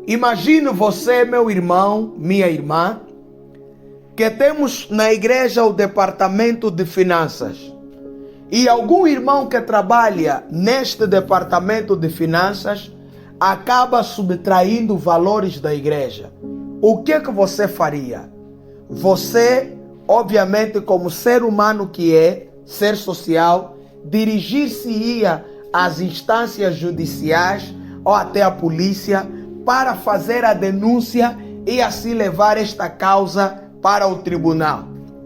Imagine você, meu irmão, minha irmã, que temos na igreja o departamento de finanças. E algum irmão que trabalha neste departamento de finanças acaba subtraindo valores da igreja. O que você faria? Você, obviamente, como ser humano que é, ser social, dirigir-se-ia às instâncias judiciais ou até à polícia para fazer a denúncia e assim levar esta causa para o tribunal.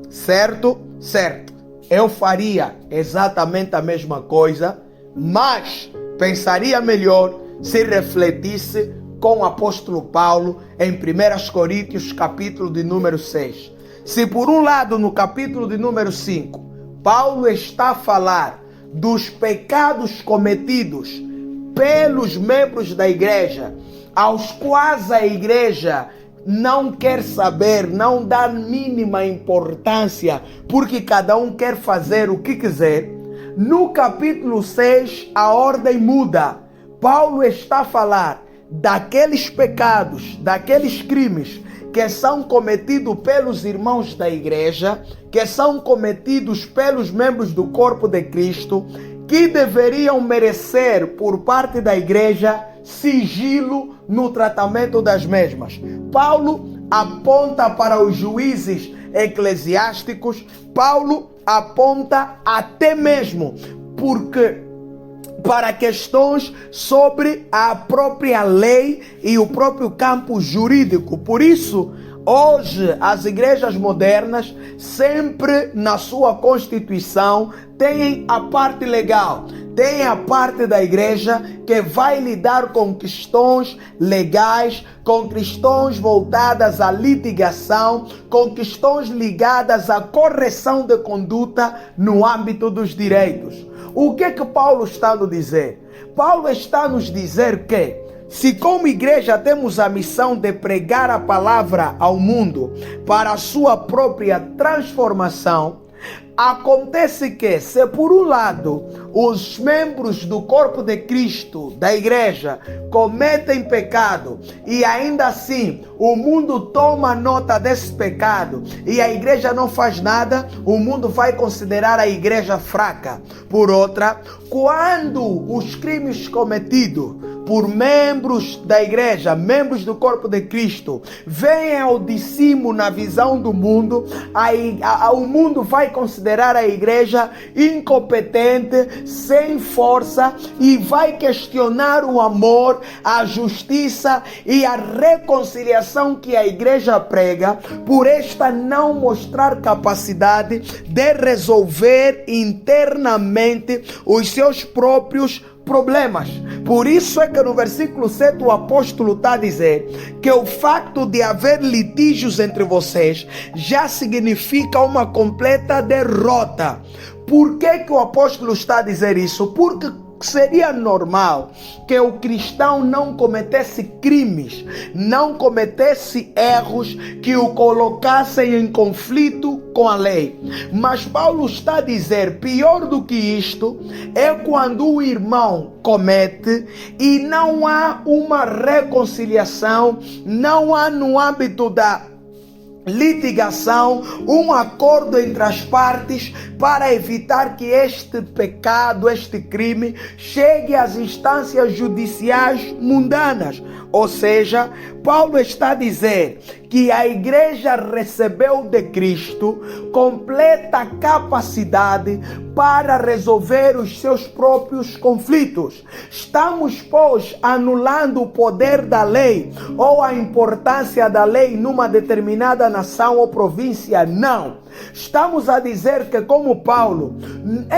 Certo? Certo. Eu faria exatamente a mesma coisa, mas pensaria melhor se refletisse com o apóstolo Paulo em 1 Coríntios capítulo de número 6. Se por um lado no capítulo de número 5, Paulo está a falar dos pecados cometidos pelos membros da igreja, aos quais a igreja não quer saber, não dá mínima importância, porque cada um quer fazer o que quiser. No capítulo 6, a ordem muda. Paulo está a falar daqueles pecados, daqueles crimes que são cometidos pelos irmãos da igreja, que são cometidos pelos membros do corpo de Cristo, que deveriam merecer por parte da igreja sigilo no tratamento das mesmas. Paulo aponta para os juízes eclesiásticos, Paulo aponta até mesmo para questões sobre a própria lei e o próprio campo jurídico. Por isso, hoje, as igrejas modernas, sempre na sua constituição, têm a parte legal, tem a parte da igreja que vai lidar com questões legais, com questões voltadas à litigação, com questões ligadas à correção de conduta no âmbito dos direitos. O que Paulo está nos dizer? Paulo está a nos dizer que, se como igreja temos a missão de pregar a palavra ao mundo para a sua própria transformação, acontece que, se por um lado os membros do corpo de Cristo, da igreja, cometem pecado e ainda assim o mundo toma nota desse pecado e a igreja não faz nada, o mundo vai considerar a igreja fraca. Por outra, quando os crimes cometidos por membros da igreja, membros do corpo de Cristo, vêm ao de cima na visão do mundo, o mundo vai considerar a igreja incompetente, sem força, e vai questionar o amor, a justiça e a reconciliação que a igreja prega, por esta não mostrar capacidade de resolver internamente os seus próprios problemas. Por isso é que no versículo 7 o apóstolo está a dizer que o facto de haver litígios entre vocês já significa uma completa derrota. Por que o apóstolo está a dizer isso? Porque seria normal que o cristão não cometesse crimes, não cometesse erros que o colocassem em conflito com a lei. Mas Paulo está a dizer, pior do que isto, é quando o irmão comete e não há uma reconciliação, não há no âmbito da litigação, um acordo entre as partes para evitar que este pecado, este crime, chegue às instâncias judiciais mundanas. Ou seja, Paulo está a dizer que a igreja recebeu de Cristo completa capacidade para resolver os seus próprios conflitos. Estamos, pois, anulando o poder da lei ou a importância da lei numa determinada nação ou província? Não. Estamos a dizer que, como Paulo,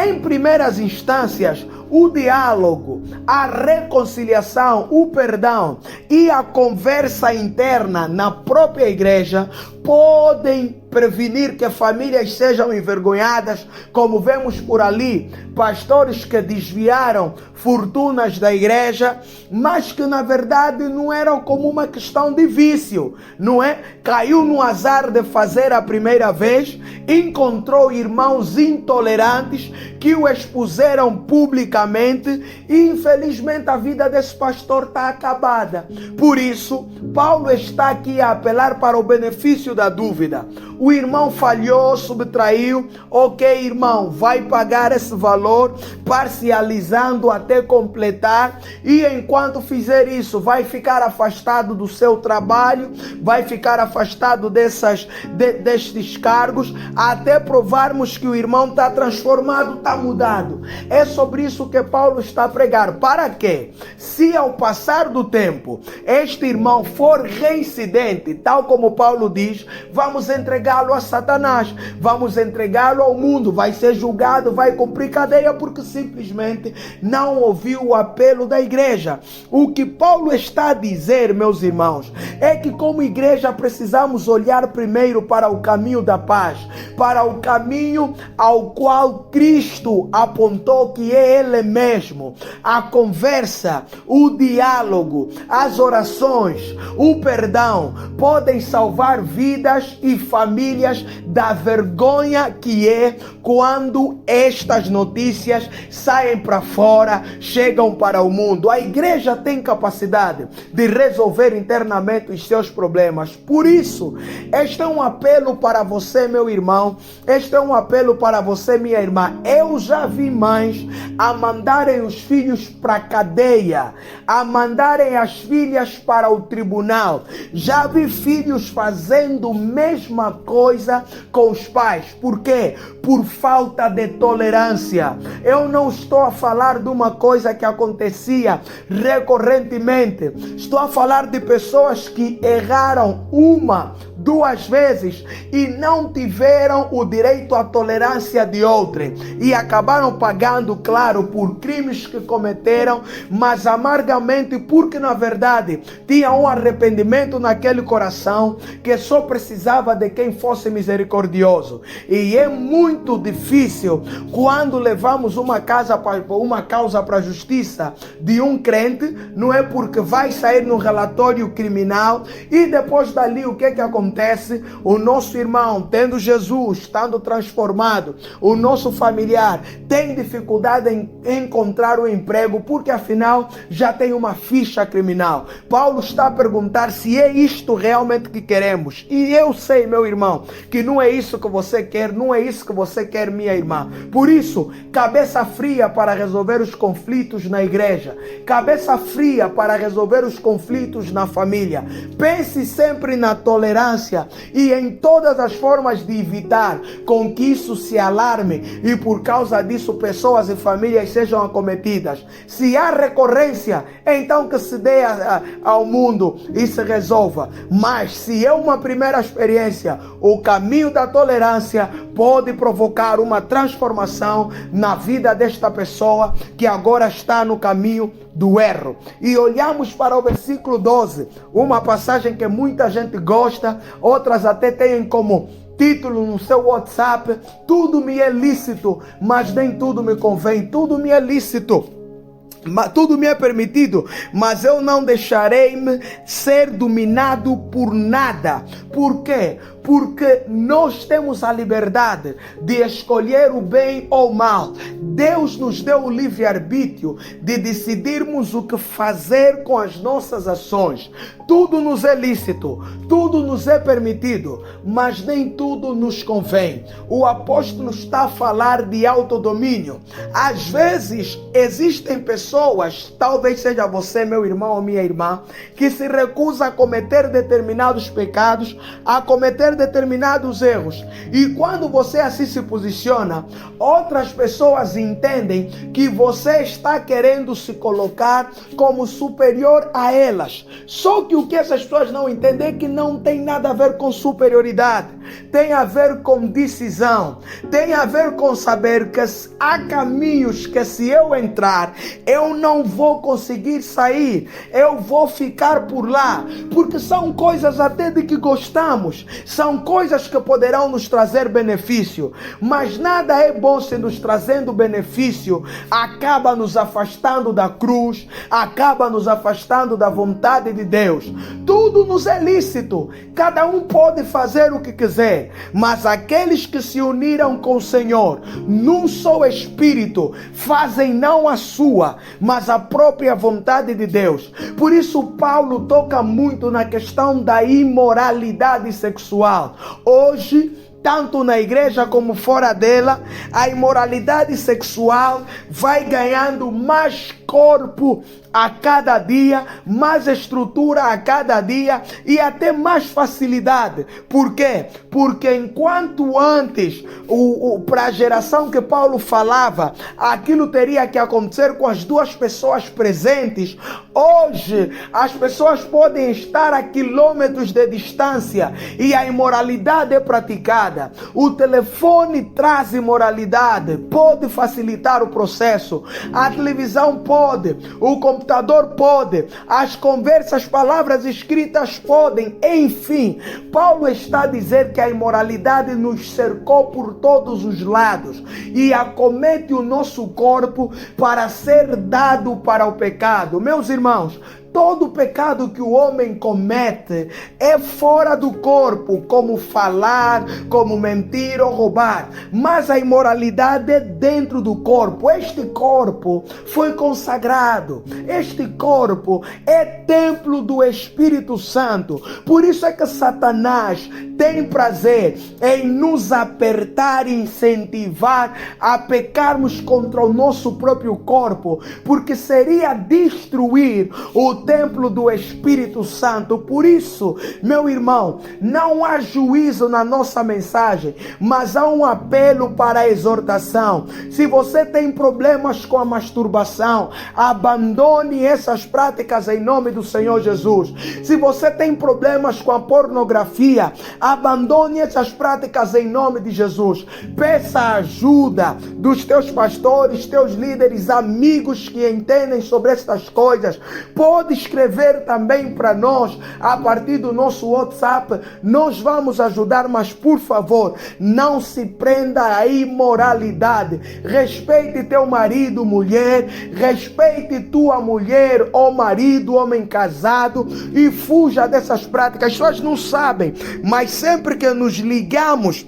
em primeiras instâncias, o diálogo, a reconciliação, o perdão e a conversa interna na própria igreja podem prevenir que famílias sejam envergonhadas, como vemos por ali, pastores que desviaram fortunas da igreja, mas que na verdade não eram como uma questão de vício, não é? Caiu no azar de fazer a primeira vez, encontrou irmãos intolerantes que o expuseram publicamente e infelizmente a vida desse pastor está acabada. Por isso, Paulo está aqui a apelar para o benefício da dúvida. O irmão falhou, subtraiu, ok, irmão, vai pagar esse valor parcializando até completar, e enquanto fizer isso vai ficar afastado do seu trabalho, vai ficar afastado destes cargos, até provarmos que o irmão está transformado, está mudado. É sobre isso que Paulo está a pregar. Para quê? Se ao passar do tempo este irmão for reincidente, tal como Paulo diz, vamos entregá-lo a Satanás, vamos entregá-lo ao mundo, vai ser julgado, vai cumprir cadeia porque simplesmente não ouviu o apelo da igreja. O que Paulo está a dizer, meus irmãos, é que como igreja precisamos olhar primeiro para o caminho da paz, para o caminho ao qual Cristo apontou que é Ele mesmo. A conversa, o diálogo, as orações, o perdão podem salvar vidas e famílias da vergonha que é quando estas notícias saem para fora, chegam para o mundo. A igreja tem capacidade de resolver internamente os seus problemas. Por isso, este é um apelo para você, meu irmão. Este é um apelo para você, minha irmã. Eu já vi mães a mandarem os filhos para a cadeia, a mandarem as filhas para o tribunal. Já vi filhos fazendo a mesma coisa com os pais. Por quê? Por falta de tolerância. Eu não estou a falar de uma coisa que acontecia recorrentemente. Estou a falar de pessoas que erraram uma, duas vezes e não tiveram o direito à tolerância de outrem e acabaram pagando, claro, por crimes que cometeram, mas amargamente, porque na verdade tinha um arrependimento naquele coração que só precisava de quem fosse misericordioso. E é muito difícil quando levamos uma causa para a justiça de um crente, não é? Porque vai sair no relatório criminal e depois dali o que é que acontece? O nosso irmão, tendo Jesus, estando transformado, o nosso familiar tem dificuldade em encontrar um emprego porque afinal já tem uma ficha criminal. Paulo está a perguntar se é isto realmente que queremos. E eu sei, meu irmão, que não é isso que você quer, não é isso que você quer, minha irmã. Por isso, cabeça fria para resolver os conflitos na igreja, cabeça fria para resolver os conflitos na família. Pense sempre na tolerância e em todas as formas de evitar com que isso se alarme e por causa disso pessoas e famílias sejam acometidas. Se há recorrência, então que se dê ao mundo e se resolva. Mas se é uma primeira experiência, o caminho da tolerância pode provocar uma transformação na vida desta pessoa que agora está no caminho do erro. E olhamos para o versículo 12, uma passagem que muita gente gosta, outras até têm como título no seu WhatsApp: tudo me é lícito, mas nem tudo me convém. Tudo me é lícito, tudo me é permitido, mas eu não deixarei-me ser dominado por nada. Por quê? Porque nós temos a liberdade de escolher o bem ou o mal. Deus nos deu o livre-arbítrio de decidirmos o que fazer com as nossas ações. Tudo nos é lícito, tudo nos é permitido, mas nem tudo nos convém. O apóstolo está a falar de autodomínio. Às vezes existem pessoas, talvez seja você, meu irmão ou minha irmã, que se recusa a cometer determinados pecados, a cometer determinados erros. E quando você assim se posiciona, outras pessoas entendem que você está querendo se colocar como superior a elas. Só que o que essas pessoas não entendem é que não tem nada a ver com superioridade, tem a ver com decisão, tem a ver com saber que há caminhos que se eu entrar, eu não vou conseguir sair, eu vou ficar por lá, porque são coisas até de que gostamos, são coisas que poderão nos trazer benefício, mas nada é bom se nos trazendo benefício, acaba nos afastando da cruz, acaba nos afastando da vontade de Deus. Tudo nos é lícito, cada um pode fazer o que quiser, mas aqueles que se uniram com o Senhor num só espírito fazem não a sua, mas a própria vontade de Deus. Por isso Paulo toca muito na questão da imoralidade sexual. Hoje, tanto na igreja como fora dela, a imoralidade sexual vai ganhando mais corpo a cada dia, mais estrutura a cada dia e até mais facilidade. Por quê? Porque enquanto antes, para a geração que Paulo falava, aquilo teria que acontecer com as duas pessoas presentes, hoje as pessoas podem estar a quilômetros de distância e a imoralidade é praticada. O telefone traz imoralidade, pode facilitar o processo, a televisão pode, o computador pode, as conversas, palavras escritas podem, enfim. Paulo está a dizer que a imoralidade nos cercou por todos os lados e acomete o nosso corpo para ser dado para o pecado. Meus irmãos, todo pecado que o homem comete é fora do corpo, como falar, como mentir ou roubar. Mas a imoralidade é dentro do corpo. Este corpo foi consagrado. Este corpo é templo do Espírito Santo. Por isso é que Satanás tem prazer em nos apertar e incentivar a pecarmos contra o nosso próprio corpo, porque seria destruir o templo do Espírito Santo. Por isso, meu irmão, não há juízo na nossa mensagem, mas há um apelo para a exortação. Se você tem problemas com a masturbação, abandone essas práticas em nome do Senhor Jesus. Se você tem problemas com a pornografia, abandone essas práticas em nome de Jesus. Peça a ajuda dos teus pastores, teus líderes, amigos que entendem sobre estas coisas. Pode escrever também para nós a partir do nosso WhatsApp. Nós vamos ajudar, mas por favor, não se prenda à imoralidade. Respeite teu marido, mulher. Respeite tua mulher ou marido, homem casado, e fuja dessas práticas. As pessoas não sabem, mas sempre que nos ligamos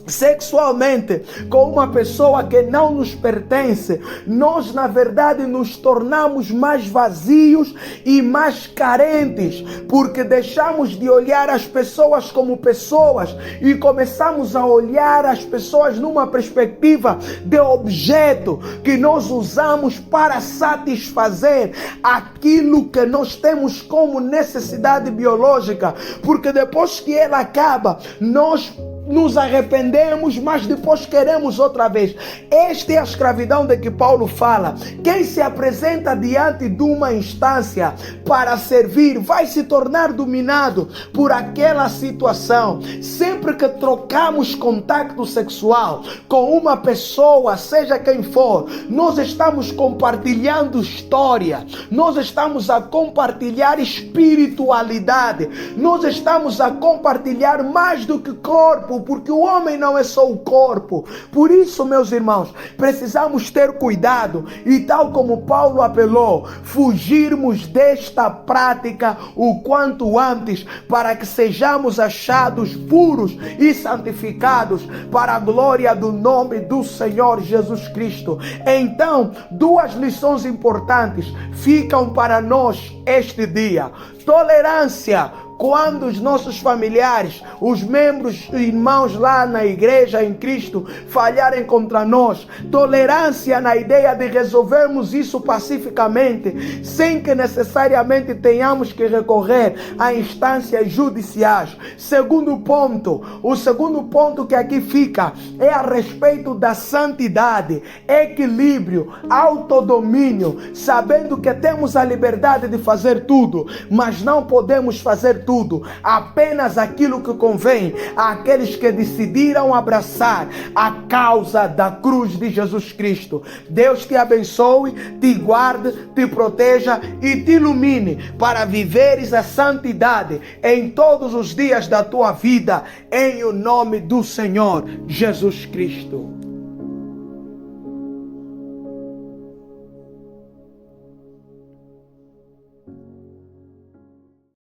sexualmente com uma pessoa que não nos pertence, nós na verdade nos tornamos mais vazios e mais carentes, porque deixamos de olhar as pessoas como pessoas e começamos a olhar as pessoas numa perspectiva de objeto que nós usamos para satisfazer aquilo que nós temos como necessidade biológica, porque depois que ela acaba, nós nos arrependemos, mas depois queremos outra vez. Esta é a escravidão de que Paulo fala. Quem se apresenta diante de uma instância para servir vai se tornar dominado por aquela situação. Sempre que trocamos contato sexual com uma pessoa, seja quem for, nós estamos compartilhando história, nós estamos a compartilhar espiritualidade, nós estamos a compartilhar mais do que corpo, porque o homem não é só o corpo. Por isso, meus irmãos, precisamos ter cuidado e, tal como Paulo apelou, fugirmos desta prática o quanto antes, para que sejamos achados puros e santificados para a glória do nome do Senhor Jesus Cristo. Então, duas lições importantes ficam para nós este dia. Tolerância quando os nossos familiares, os membros, irmãos lá na igreja em Cristo falharem contra nós. Tolerância na ideia de resolvermos isso pacificamente, sem que necessariamente tenhamos que recorrer a instâncias judiciais. Segundo ponto, o segundo ponto que aqui fica é a respeito da santidade, equilíbrio, autodomínio, sabendo que temos a liberdade de fazer tudo, mas não podemos fazer tudo. tudo, apenas aquilo que convém àqueles que decidiram abraçar a causa da cruz de Jesus Cristo. Deus te abençoe, te guarde, te proteja e te ilumine para viveres a santidade em todos os dias da tua vida, em o nome do Senhor Jesus Cristo.